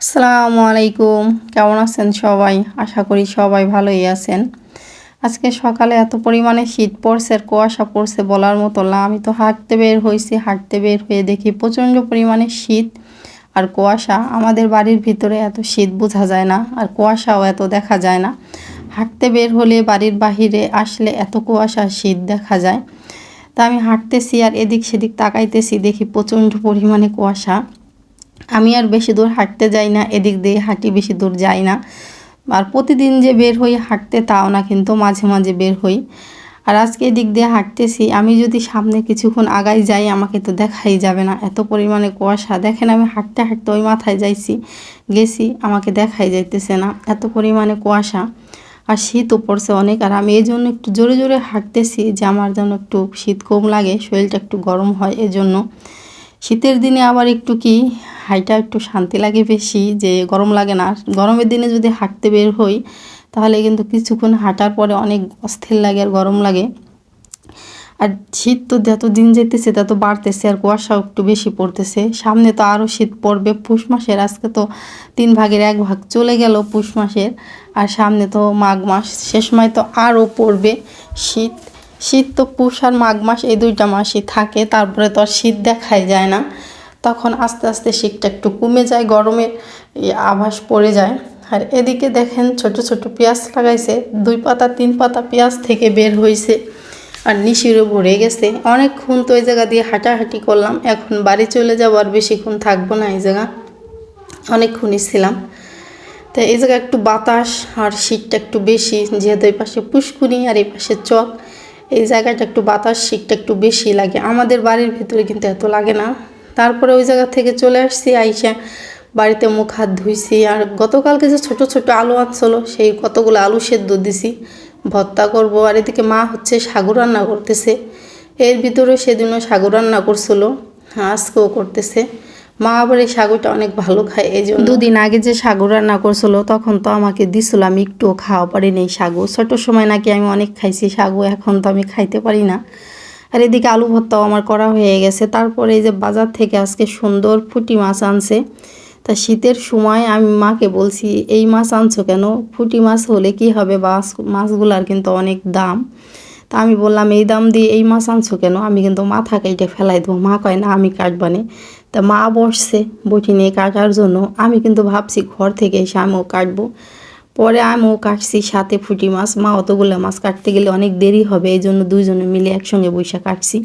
আসসালামু আলাইকুম। কেমন আছেন সবাই? আশা করি সবাই ভালোই আছেন। আজকে সকালে এত পরিমাণে শীত পড়ছে আর কুয়াশা পড়ছে বলার মতো না। আমি তো হাঁটতে বের হয়েছি, হাঁটতে বের হয়ে দেখি প্রচণ্ড পরিমাণে শীত আর কুয়াশা। আমাদের বাড়ির ভিতরে এত শীত বোঝা যায় না, আর কুয়াশাও এত দেখা যায় না। হাঁটতে বের হলে বাড়ির বাহিরে আসলে এত কুয়াশা শীত দেখা যায়। তা আমি হাঁটতেছি আর এদিক সেদিক তাকাইতেছি, দেখি প্রচণ্ড পরিমাণে কুয়াশা। আমি আর বেশি দূর হাঁটতে যাই না, এদিক দিয়ে হাঁটি, বেশি দূর যাই না। আর প্রতিদিন যে বের হই হাঁটতে তাও না, কিন্তু মাঝে মাঝে বের হই। আর আজকে এদিক দিয়ে হাঁটতেছি, আমি যদি সামনে কিছুক্ষণ আগাই যাই আমাকে তো দেখাই যাবে না, এত পরিমাণে কুয়াশা। দেখেন আমি হাঁটতে হাঁটতে ওই মাথায় গেছি, আমাকে দেখাই যাইতেছে না, এত পরিমাণে কুয়াশা। আর শীতও পড়ছে অনেক, আর আমি এই জন্য একটু জোরে জোরে হাঁটতেছি যে আমার যেন একটু শীত কম লাগে, শরীরটা একটু গরম হয় এজন্য। শীতের দিনে আবার একটু কি হাইটা একটু শান্তি লাগে বেশি, যে গরম লাগে না। গরমের দিনে যদি হাঁটতে বের হই তাহলে কিন্তু কিছুক্ষণ হাঁটার পরে অনেক অস্থির লাগে আর গরম লাগে। আর শীত তো যত দিন যেতেছে তত বাড়তেছে, আর কুয়াশাও একটু বেশি পড়তেছে। সামনে তো আরও শীত পড়বে পৌষ মাসের, আজকে তো 3 ভাগের 1 ভাগ চলে গেল পৌষ মাসের। আর সামনে তো মাঘ মাস, সে সময় তো আরও পড়বে শীত। শীত তো পৌষ আর মাঘ মাস এই 2টা মাসই থাকে, তারপরে তো আর শীত দেখাই যায় না। তখন আস্তে আস্তে শীতটা একটু কমে যায়, গরমের আভাস পড়ে যায়। আর এদিকে দেখেন ছোট ছোট পেঁয়াজ লাগাইছে, 2 পাতা 3 পাতা পেঁয়াজ থেকে বের হয়েছে, আর নিশিরও ভরে গেছে। অনেকক্ষণ তো এই জায়গা দিয়ে হাঁটাহাঁটি করলাম, এখন বাড়ি চলে যাবো, আর বেশিক্ষণ থাকবো না এই জায়গা, অনেকক্ষণই ছিলাম। তো এই জায়গায় একটু বাতাস আর শীতটা একটু বেশি, যেহেতু এই পাশে পুষ্কুনি আর এই পাশে চক, এই জায়গাটা একটু বাতাস শীতটা একটু বেশি লাগে। আমাদের বাড়ির ভিতরে কিন্তু এত লাগে না। তারপরে ওই জায়গা থেকে চলে আসছি, আইসা বাড়িতে মুখ হাত ধুইছি। আর গতকালকে যে ছোট ছোট আলু আনছিল, সেই কতগুলো আলু সেদ্ধ দিছি, ভর্তা করব। আর এদিকে মা হচ্ছে সাগু রান্না করতেছে, এর ভিতরে সেদিনও সাগু রান্না করছিল, আজকেও করতেছে। মা আবার এই সাগুটা অনেক ভালো খায়, এই জন্য 2 দিন আগে যে সাগু রান্না করছিল তখন তো আমাকে দিছিল, আমি একটুও খাওয়া পারিনি এই সাগু। ছোটোর সময় নাকি আমি অনেক খাইছি সাগু, এখন তো আমি খাইতে পারি না। আর এদিকে আলু ভর্তাও আমার করা হয়ে গেছে। তারপরে এই যে বাজার থেকে আজকে সুন্দর পুঁটি মাছ আনছে। তা শীতের সময় আমি মাকে বলছি, এই মাছ আনছো কেন? পুঁটি মাছ হলে কি হবে, মাছগুলার কিন্তু অনেক দাম। তা আমি বললাম, এই দাম দিয়ে এই মাছ আনছো কেন? আমি কিন্তু মাথা কেটে ফেলাই দেবো। মা কয় না, আমি কাটবানে। তা মা বসছে বটি নিয়ে কাটার জন্য, আমি কিন্তু ভাবছি ঘর থেকে এসে আমিও কাটবো। পরে আমিও কাটছি সাথে পুঁটি মাছ। মা অতগুলো মাছ কাটতে গেলে অনেক দেরি হবে, এই জন্য 2জনে মিলে একসঙ্গে বৈশা কাটছি।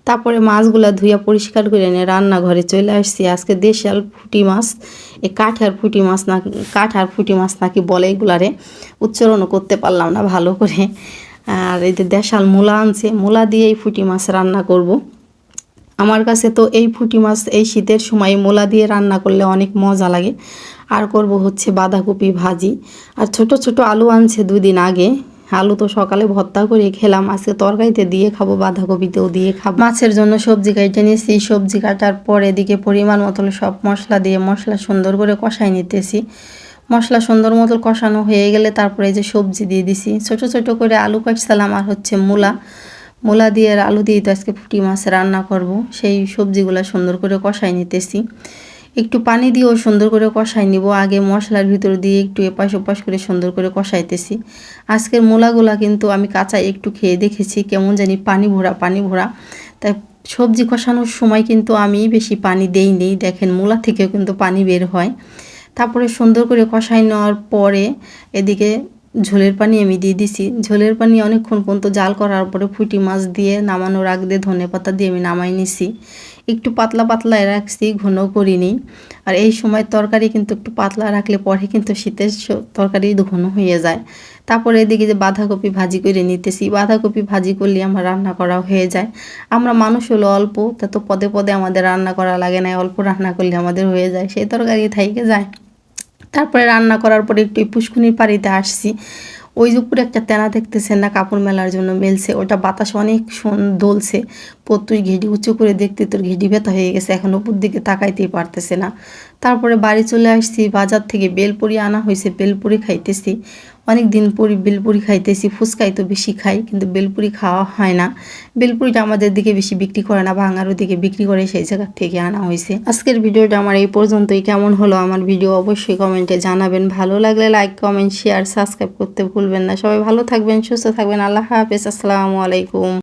তারপরে মাছগুলা ধুইয়া পরিষ্কার করে নিয়ে রান্নাঘরে চলে আসছি। আজকে দেশাল পুঁটি মাছ, এই কাঠার পুঁটি মাছ না, কাঠার পুঁটি মাছ নাকি বলে, এগুলারে উচ্চারণও করতে পারলাম না ভালো করে। আর এই যে দেশাল মূলা আনছে, মূলা দিয়ে এই পুঁটি মাছ রান্না করব। আমার কাছে তো এই পুঁটি মাছ এই শীতের সময় মূলা দিয়ে রান্না করলে অনেক মজা লাগে। আর করব হচ্ছে বাঁধাকপি ভাজি। আর ছোট ছোট আলু আনছে 2 দিন আগে, আলু তো সকালে ভর্তা করে খেলাম, আজকে তরকারিতে দিয়ে খাবো, বাঁধাকপিতেও দিয়ে খাবো। মাছের জন্য সবজি কাটে নিয়েছি, সবজি কাটার পর এদিকে পরিমাণ মতো সব মশলা দিয়ে মশলা সুন্দর করে কষাই নিতেছি। মশলা সুন্দর মতো কষানো হয়ে গেলে তারপরে এই যে সবজি দিয়ে দিছি, ছোট ছোট করে আলু কাটছিলাম আর হচ্ছে মূলা দিয়ে আর আলু দিয়ে তো আজকে পুঁটি মাছ রান্না করব। সেই সবজিগুলো সুন্দর করে কষাই নিতেছি, একটু পানি দিয়েও সুন্দর করে কষাই নিব। আগে মশলার ভিতর দিয়ে একটু এপাশ ওপাশ করে সুন্দর করে কষাইতেছি। আজকের মূলাগুলা কিন্তু আমি কাঁচা একটু খেয়ে দেখেছি, কেমন জানি পানি ভরা। তাই সবজি কষানোর সময় কিন্তু আমি বেশি পানি দেইনি, দেখেন মূলা থেকেও কিন্তু পানি বের হয়। তারপরে সুন্দর করে কষাই নেওয়ার পরে এদিকে ঝোলের পানি আমি দিয়ে দিছি। ঝোলের পানি অনেকক্ষণ পর্যন্ত জাল করার পরে পুঁটি মাছ দিয়ে নামানোর আগ দিয়ে ধনেপাতা দিয়ে আমি নামাই নিছি। একটু পাতলা পাতলা রাখছি, ঘন করিনি। আর এই সময় তরকারি কিন্তু একটু পাতলা রাখলে পরে কিন্তু শীতের তরকারি ঘন হয়ে যায়। তারপরে এদিকে যে বাঁধাকপি ভাজি করে নিতেছি, বাঁধাকপি ভাজি করলে আমার রান্না করা হয়ে যায়। আমরা মানুষ হলো অল্প, তা তো পদে পদে আমাদের রান্না করা লাগে না, অল্প রান্না করলে আমাদের হয়ে যায়, সেই তরকারি থাইকে যায়। তারপরে রান্না করার পরে একটু পুষ্কুনির পাড়িতে আসছি। ওই যে উপরে একটা তেনা দেখতেছেন না, কাপড় মেলার জন্য মেলছে, ওটা বাতাস অনেক দোলছে। তুই ঘেডি উঁচু করে দেখতে তোর ঘেডি ব্যথা হয়ে গেছে, এখন উপর দিকে তাকাইতেই পারতেছে না। তারপরে বাড়ি চলে আসছি, বাজার থেকে বেলপুরি আনা হয়েছে, বেলপুরি খাইতেছি। অনেক দিন পর বেলপুরি খাইতেছি। ফুচকাই তো বেশি খাই, কিন্তু বেলপুরি খাওয়া হয় না। বেলপুরিটা আমাদের দিকে বেশি বিক্রি করে না, ভাঙার দিকে বিক্রি করে, সেই জায়গা থেকে আনা হয়েছে। আজকের ভিডিওটা আমার এই পর্যন্তই। কেমন হলো আমার ভিডিও অবশ্যই কমেন্টে জানাবেন। ভালো লাগলে লাইক, কমেন্ট, শেয়ার, সাবস্ক্রাইব করতে ভুলবেন না। সবাই ভালো থাকবেন, সুস্থ থাকবেন। আল্লাহ হাফেজ। আসসালামু আলাইকুম।